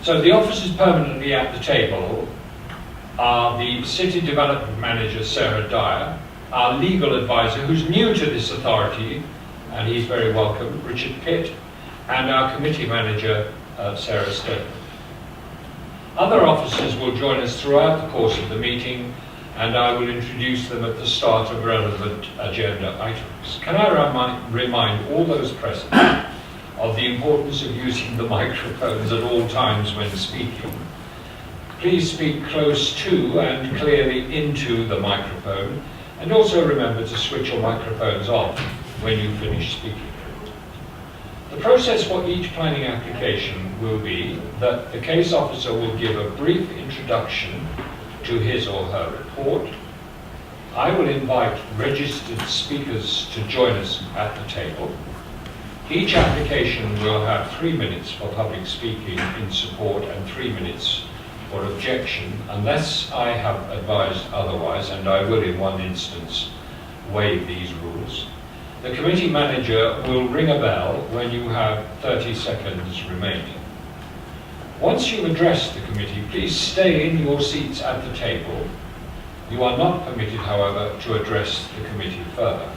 So the officers permanently at the table are the City Development Manager, Sarah Dyer, our legal advisor, who's new to this authority, and he's very welcome, Richard Pitt, and our committee manager, Sarah Stone. Other officers will join us throughout the course of the meeting, and I will introduce them at the start of relevant agenda items. Can I remind all those present of the importance of using the microphones at all times when speaking? Please speak close to and clearly into the microphone, and also remember to switch your microphones off when you finish speaking. The process for each planning application will be that the case officer will give a brief introduction to his or her report. I will invite registered speakers to join us at the table. Each application will have 3 minutes for public speaking in support and 3 minutes for objection, unless I have advised otherwise, and I will in one instance waive these rules. The committee manager will ring a bell when you have 30 seconds remaining. Once you've addressed the committee, please stay in your seats at the table. You are not permitted, however, to address the committee further.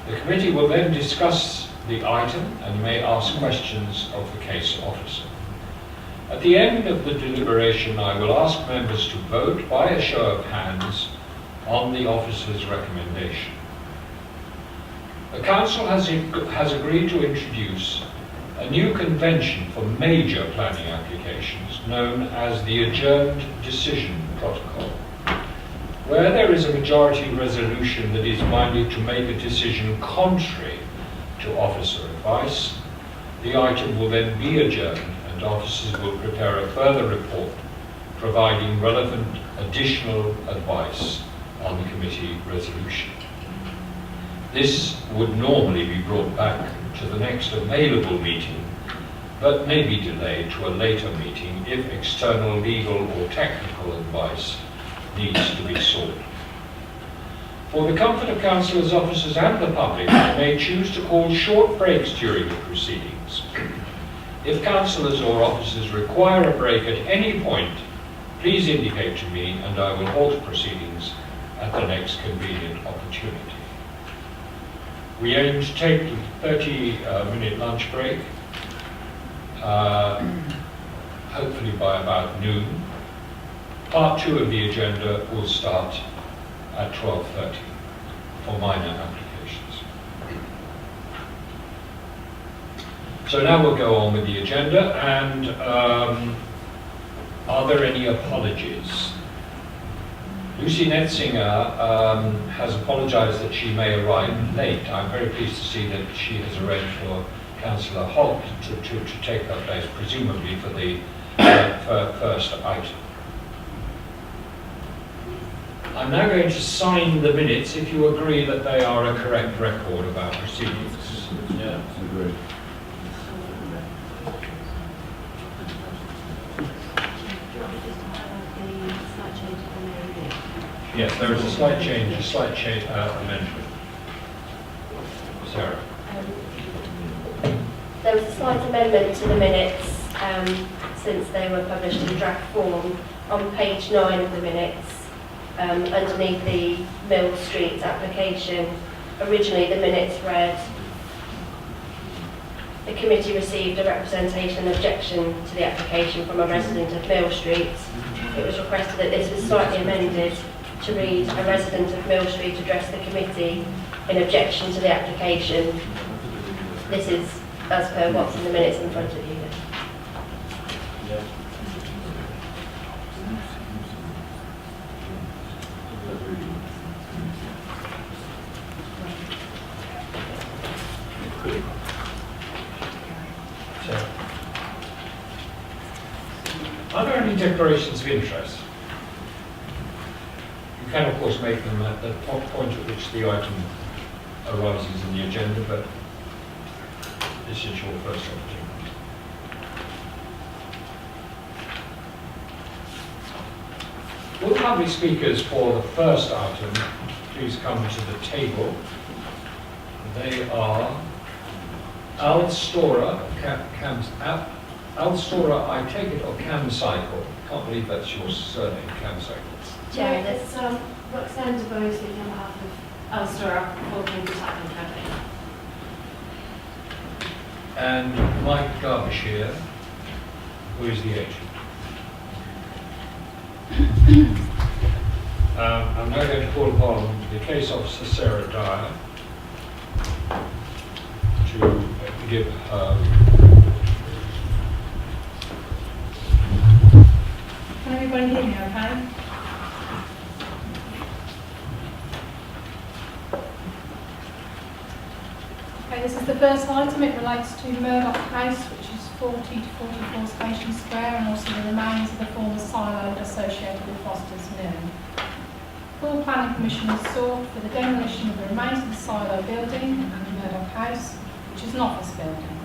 The committee will then discuss the item and may ask questions of the case officer. At the end of the deliberation, I will ask members to vote by a show of hands on the officer's recommendation. The Council has agreed to introduce a new convention for major planning applications known as the Adjourned Decision Protocol. Where there is a majority resolution that is minded to make a decision contrary to officer advice, the item will then be adjourned and officers will prepare a further report providing relevant additional advice on the committee resolution. This would normally be brought back to the next available meeting, but may be delayed to a later meeting if external legal or technical advice needs to be sought. For the comfort of councillors, officers and the public, I may choose to call short breaks during the proceedings. If councillors or officers require a break at any point, please indicate to me and I will halt proceedings at the next convenient opportunity. We aim to take a 30-minute lunch break, hopefully by about noon. Part 2 of the agenda will start at 12:30 for minor applications. So now we'll go on with the agenda, and are there any apologies? Lucy Netzinger has apologised that she may arrive late. I'm very pleased to see that she has arranged for Councillor Holt to take her place, presumably for the first item. I'm now going to sign the minutes if you agree that they are a correct record of our proceedings. Yeah, agreed. Yes, there is a slight change, amendment. Sarah. There was a slight amendment to the minutes since they were published in draft form on page 9 of the minutes. Underneath the Mill Street application, originally the minutes read, the committee received a representation and objection to the application from a resident of Mill Street. It was requested that this was slightly amended to read, a resident of Mill Street addressed the committee in objection to the application. This is as per what's in the minutes in front of you. Yeah. Are there any declarations of interest? You can, of course, make them at the point at which the item arises in the agenda, but this is your first opportunity. Will the public speakers for the first item please come to the table? They are Al Storer, Camps App, Alstora, I take it, or Camcycle. Can't believe that's your surname, Camcycle. Chair, Yeah, it's Roxanne DeBose speaking on behalf of Ulster Walking Recycling Company. And Mike Derbyshire, who is the agent. I'm now going to call upon the case officer, Sarah Dyer, to give her. Can everybody hear me okay? Okay, this is the first item. It relates to Murdoch House, which is 40 to 44 Station Square, and also the remains of the former silo associated with Foster's Mill. Full planning permission is sought for the demolition of the remains of the silo building and the Murdoch House, which is an office building,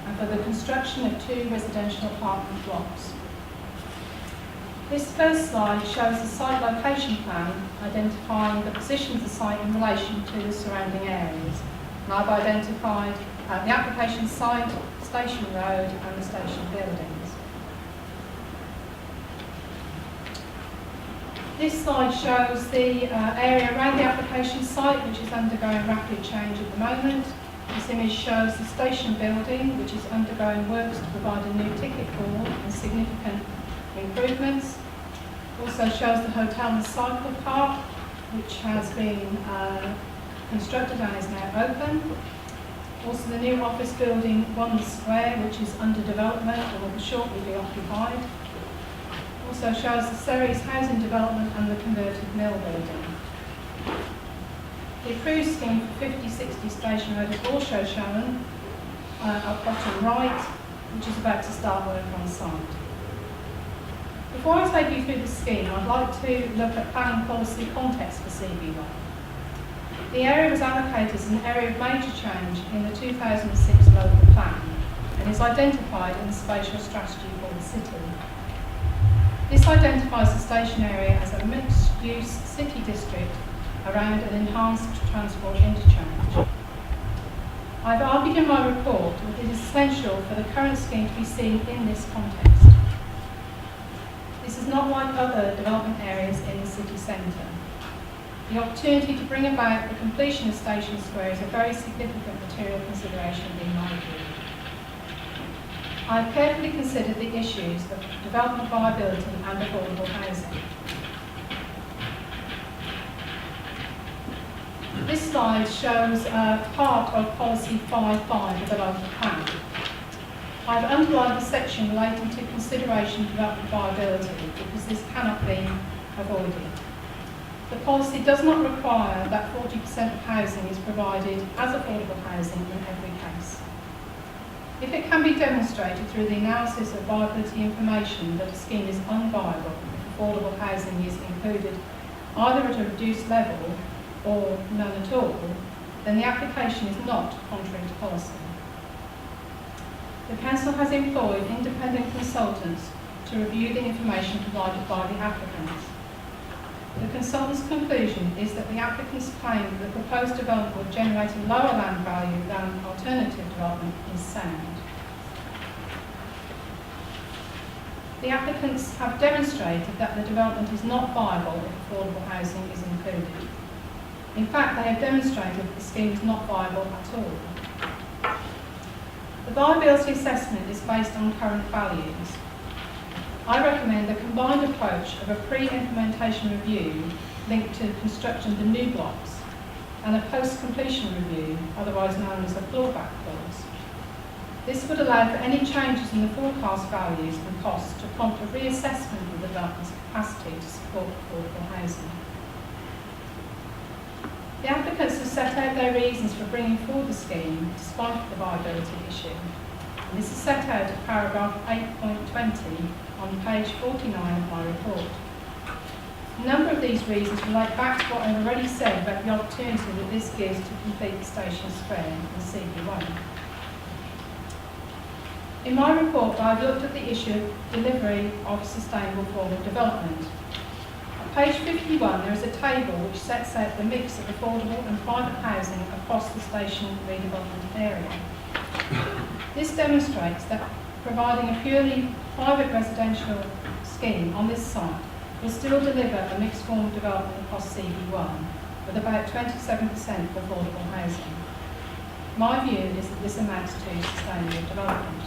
and for the construction of 2 residential apartment blocks. This first slide shows the site location plan identifying the position of the site in relation to the surrounding areas. And I've identified the application site, Station Road and the station buildings. This slide shows the area around the application site, which is undergoing rapid change at the moment. This image shows the station building, which is undergoing works to provide a new ticket hall and significant improvements. Also shows the hotel and cycle park, which has been constructed and is now open. Also the new office building 1 Square, which is under development and will shortly be occupied. Also shows the Ceres housing development and the converted mill building. The approved scheme for 5060 Station Road is also shown at bottom right, which is about to start work on site. Before I take you through the scheme, I'd like to look at planning policy context for CB1. The area was allocated as an area of major change in the 2006 local plan and is identified in the spatial strategy for the city. This identifies the station area as a mixed-use city district around an enhanced transport interchange. I've argued in my report that it is essential for the current scheme to be seen in this context. This is not like other development areas in the city centre. The opportunity to bring about the completion of Station Square is a very significant material consideration in my view. I have carefully considered the issues of development viability and affordable housing. This slide shows part of Policy 5.5 of the local plan. I've underlined the section relating to consideration of development viability because this cannot be avoided. The policy does not require that 40% of housing is provided as affordable housing in every case. If it can be demonstrated through the analysis of viability information that a scheme is unviable if affordable housing is included either at a reduced level or none at all, then the application is not contrary to policy. The Council has employed independent consultants to review the information provided by the applicants. The consultant's conclusion is that the applicant's claim that the proposed development would generate a lower land value than alternative development is sound. The applicants have demonstrated that the development is not viable if affordable housing is included. In fact, they have demonstrated that the scheme is not viable at all. The viability assessment is based on current values. I recommend a combined approach of a pre-implementation review linked to the construction of the new blocks and a post-completion review, otherwise known as a clawback clause. This would allow for any changes in the forecast values and costs to prompt a reassessment of the development's capacity to support affordable housing. The applicants have set out their reasons for bringing forward the scheme despite the viability issue. And this is set out at paragraph 8.20 on page 49 of my report. A number of these reasons relate back to what I've already said about the opportunity that this gives to complete the Station Square in CB1. In my report, I've looked at the issue of delivery of a sustainable form of development. At page 51, there is a table which sets out the mix of affordable and private housing across the station redevelopment area. This demonstrates that providing a purely private residential scheme on this site will still deliver a mixed form of development across CB1 with about 27% affordable housing. My view is that this amounts to sustainable development.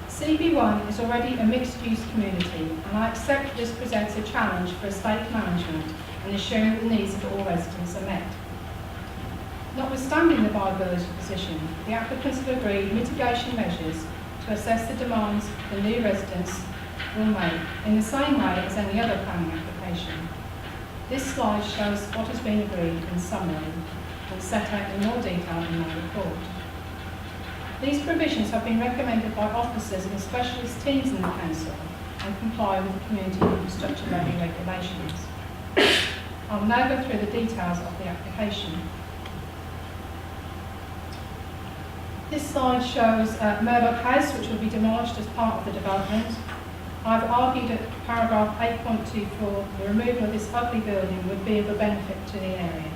CB1 is already a mixed-use community, and I accept this presents a challenge for estate management and ensuring that the needs of all residents are met. Notwithstanding the viability position, the applicants have agreed mitigation measures to assess the demands the new residents will make in the same way as any other planning application. This slide shows what has been agreed in summary and set out in more detail in my report. These provisions have been recommended by officers and specialist teams in the Council and comply with the Community Infrastructure Levy regulations. I will now go through the details of the application. This slide shows Murdoch House, which will be demolished as part of the development. I've argued at paragraph 8.24 the removal of this ugly building would be of a benefit to the area.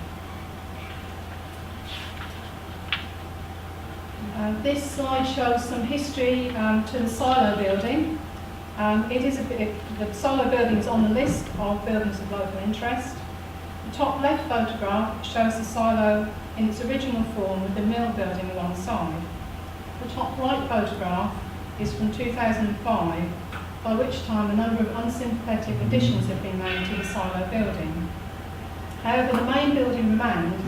This slide shows some history to the silo building. The silo building is on the list of buildings of local interest. The top left photograph shows the silo in its original form with the mill building alongside. The top right photograph is from 2005, by which time a number of unsympathetic additions have been made to the silo building. However, the main building remained,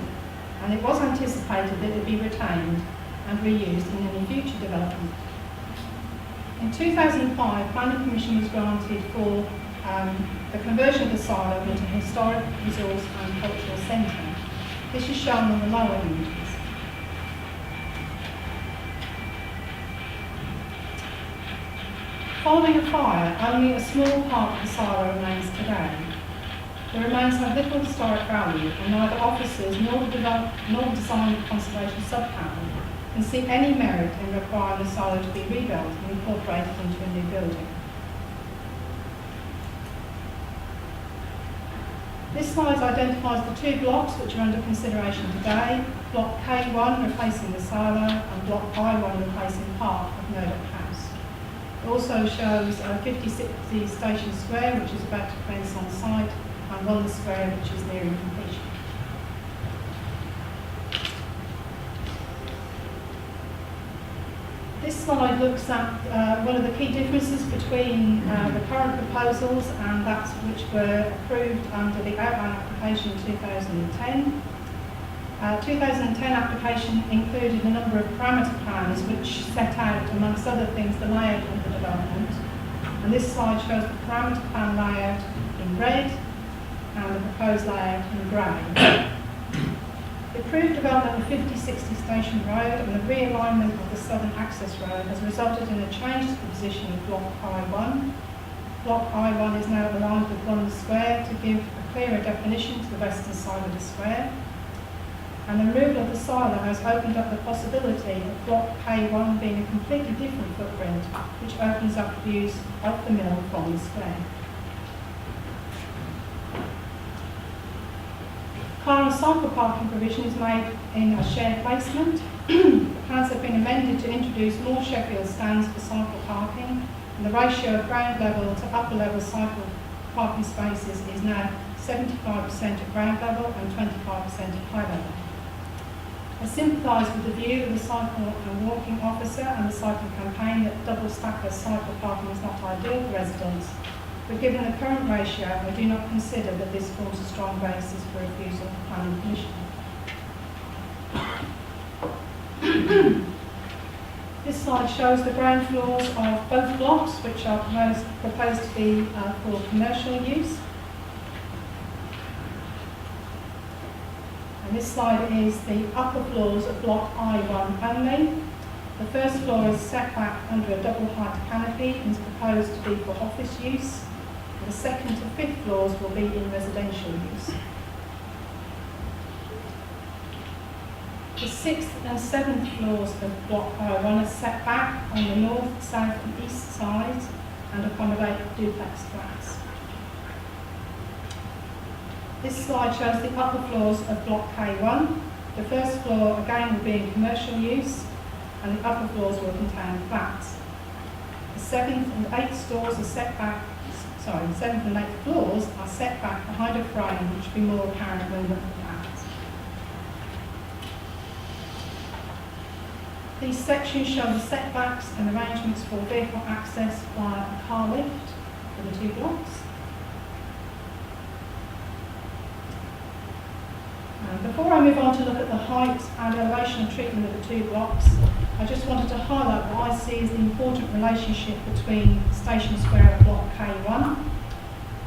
and it was anticipated that it would be retained and reused in any future development. In 2005, planning permission was granted for the conversion of the silo into a historic, resource and cultural centre. This is shown on the lower images. Following a fire, only a small part of the silo remains today. The remains have little historic value, and neither officers nor the design and conservation subpanel can see any merit in requiring the silo to be rebuilt and incorporated into a new building. This slide identifies the two blocks which are under consideration today, Block K1 replacing the silo and Block I1 replacing part of Murdoch House. It also shows 5060 Station Square, which is about to commence on site, and Waller Square, which is nearing completion. This slide looks at one of the key differences between the current proposals and that which were approved under the outline application in 2010. 2010 application included a number of parameter plans which set out, amongst other things, the layout of the development. And this slide shows the parameter plan layout in red and the proposed layout in grey. The approved development of 5060 Station Road and the realignment of the southern access road has resulted in a change to the position of Block I1. Block I1 is now aligned with Waller Square to give a clearer definition to the western side of the square. And the removal of the silo has opened up the possibility of Block K1 being a completely different footprint, which opens up views of the mill from the square. Car and cycle parking provision is made in a shared placement. The plans have been amended to introduce more Sheffield stands for cycle parking, and the ratio of ground level to upper level cycle parking spaces is now 75% at ground level and 25% at high level. I sympathise with the view of the cycle and walking officer and the cycle campaign that double stacker cycle parking is not ideal for residents, but given the current ratio, I do not consider that this forms a strong basis for refusal of planning permission. This slide shows the ground floors of both blocks, which are proposed to be for commercial use. And this slide is the upper floors of Block I1 only. The first floor is set back under a double height canopy and is proposed to be for office use. The second to fifth floors will be in residential use. The sixth and seventh floors of Block I1 are set back on the north, south and east sides and accommodate duplex flats. This slide shows the upper floors of Block K1. The first floor again will be in commercial use. and the upper floors will contain flats. The 7th and 8th stores are set back, sorry, the 7th and 8th floors are set back behind a frame which will be more apparent when looking at. These sections show the setbacks and arrangements for vehicle access via a car lift for the 2 blocks. Before I move on to look at the height and elevation treatment of the 2 blocks, I just wanted to highlight what I see as the important relationship between Station Square and Block K1.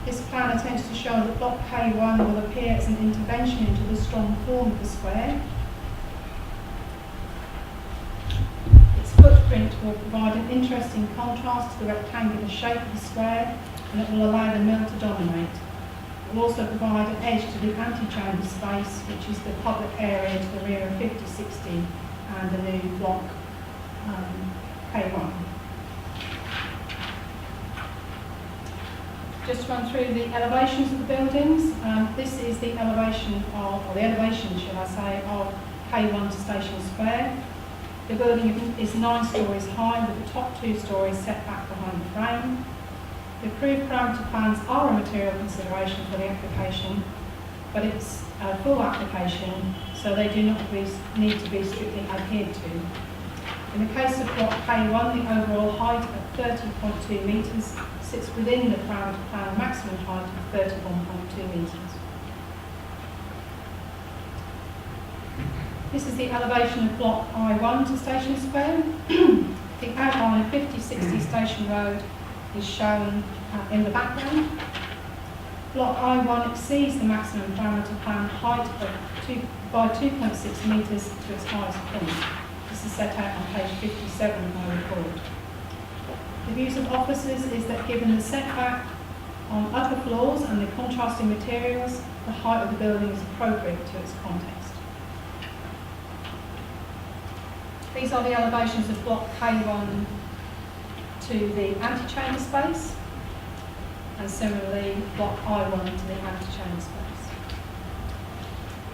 This plan attempts to show that Block K1 will appear as an intervention into the strong form of the square. Its footprint will provide an interesting contrast to the rectangular shape of the square, and it will allow the mill to dominate. It will also provide an edge to the antechamber space, which is the public area to the rear of 5060 and the new block K1. Just to run through the elevations of the buildings. This is the elevation of, or the elevation, should I say, of K1 to Station Square. The building is 9 stories high, with the top 2 stories set back behind the frame. The approved parameter plans are a material consideration for the application, but it's a full application, so they do not need to be strictly adhered to. In the case of Block K1, the overall height of 30.2 metres sits within the parameter plan maximum height of 31.2 metres. This is the elevation of Block I1 to Station Square. The outline of 5060 Station Road is shown in the background. Block I1 exceeds the maximum parameter plan height of by 2.6 metres to its highest point. This is set out on page 57 of my report. The views of officers is that given the setback on upper floors and the contrasting materials, the height of the building is appropriate to its context. These are the elevations of Block K1 to the antechamber space, and similarly Block I1 to the antechamber space.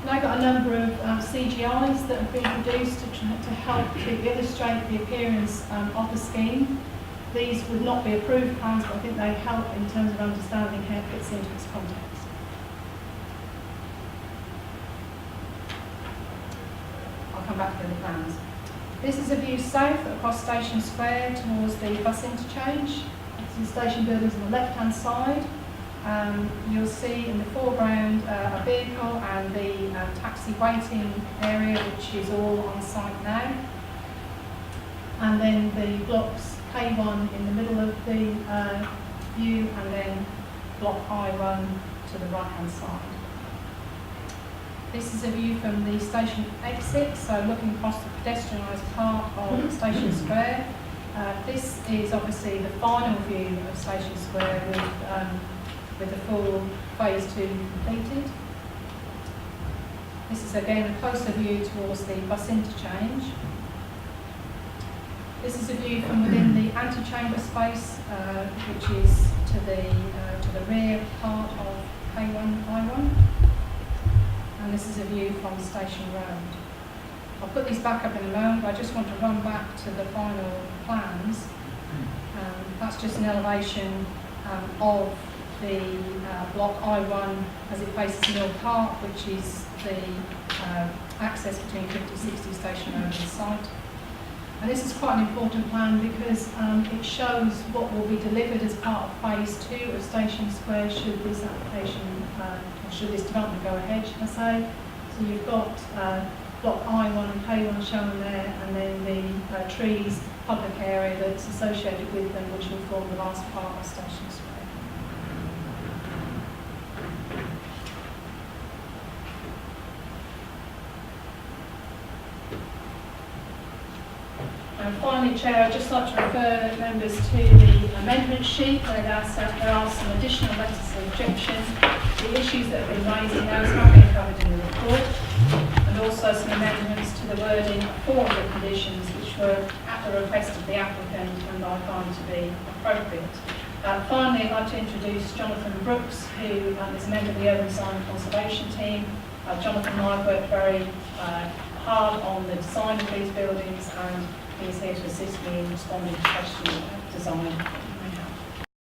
Now I've got a number of CGIs that have been produced to help to illustrate the appearance of the scheme. These would not be approved plans, but I think they help in terms of understanding how it fits into its context. I'll come back to the plans. This is a view south across Station Square towards the bus interchange. The station buildings on the left-hand side. You'll see in the foreground a vehicle and the taxi waiting area, which is all on site now. And then the blocks K1 in the middle of the view, and then Block I1 to the right-hand side. This is a view from the station exit, so looking across the pedestrianised part of Station Square. This is obviously the final view of Station Square with the full phase 2 completed. This is again a closer view towards the bus interchange. This is a view from within the antechamber space, which is to the rear part of K1 I1. And this is a view from Station Road. I'll put these back up in a moment, but I just want to run back to the final plans. That's just an elevation of the Block I1 as it faces Mill Park, which is the access between 5060 Station Road and the site. And this is quite an important plan because it shows what will be delivered as part of phase 2 of Station Square should this application, or should this development go ahead, should I say. So you've got Block I1 and K1 shown there, and then the trees, public area that's associated with them, which will form the last part of Station Square. And finally, Chair, I'd just like to refer members to the amendment sheet where there are some additional letters of objection. The issues that have been raised in those have been covered in the report, and also some amendments to the wording of 4 of the conditions which were at the request of the applicant and I find to be appropriate. Finally, I'd like to introduce Jonathan Brooks, who is a member of the Urban Design and Conservation team. Jonathan and I have worked very hard on the design of these buildings, and He is here to assist me in responding to questions about design